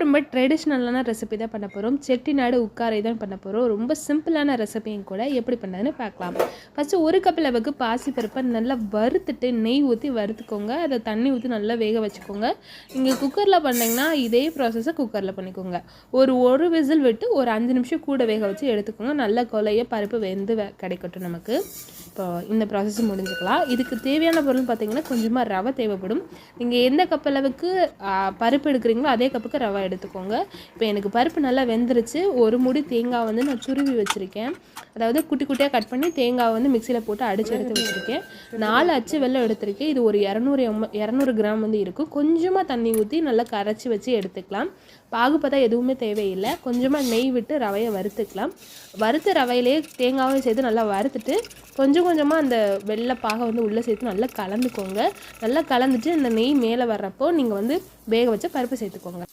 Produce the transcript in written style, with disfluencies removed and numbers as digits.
ரொம்ப ட்ரெடிஷ்னலான ரெசிபி தான் பண்ண போகிறோம். செட்டிநாடு உட்காரை தான் பண்ண போகிறோம். ரொம்ப சிம்பிளான ரெசிபியும் கூட. எப்படி பண்ணதுன்னு பார்க்கலாம். ஃபஸ்ட்டு 1 கப் அளவுக்கு பாசிப்பருப்பை நல்லா வறுத்துட்டு நெய் ஊற்றி வறுத்துக்கோங்க. அதை தண்ணி ஊற்றி நல்லா வேக வச்சுக்கோங்க. நீங்கள் குக்கரில் பண்ணிங்கன்னா இதே ப்ராசஸை குக்கரில் பண்ணிக்கோங்க. ஒரு விசில் விட்டு ஒரு 5 நிமிஷம் கூட வேக வச்சு எடுத்துக்கோங்க. நல்லா கொலைய பருப்பு வெந்து கிடைக்கட்டும் நமக்கு. இப்போ இந்த ப்ராசஸ் முடிஞ்சுக்கலாம். இதுக்கு தேவையான பொருள் பார்த்திங்கன்னா கொஞ்சமாக ரவை தேவைப்படும். நீங்கள் எந்த கப் அளவுக்கு பருப்பு எடுக்கிறீங்களோ அதே கப்புக்கு ரவை எடுத்துக்கோங்க. இப்போ எனக்கு பருப்பு நல்லா வெந்துருச்சு. ஒரு முடி தேங்காய் வந்து நான் துருவி வச்சுருக்கேன். அதாவது குட்டி குட்டியாக கட் பண்ணி தேங்காய் வந்து மிக்சியில் போட்டு அடித்து எடுத்து வச்சுருக்கேன். 4 அச்சு வெல்லம் எடுத்திருக்கேன். இது ஒரு 200 கிராம் வந்து இருக்கும். கொஞ்சமாக தண்ணி ஊற்றி நல்லா கரைச்சி வச்சு எடுத்துக்கலாம். பாகுபதா எதுவுமே தேவையில்லை. கொஞ்சமாக நெய் விட்டு ரவையை வறுத்துக்கலாம். வறுத்த ரவையிலே தேங்காயும் சேர்த்து நல்லா வறுத்துட்டு கொஞ்சமாக அந்த வெள்ளை பாகை வந்து உள்ளே சேர்த்து நல்லா கலந்துக்கோங்க. நல்லா கலந்துட்டு இந்த நெய் மேலே வர்றப்போ நீங்கள் வந்து வேக வச்ச பருப்பு சேர்த்துக்கோங்க.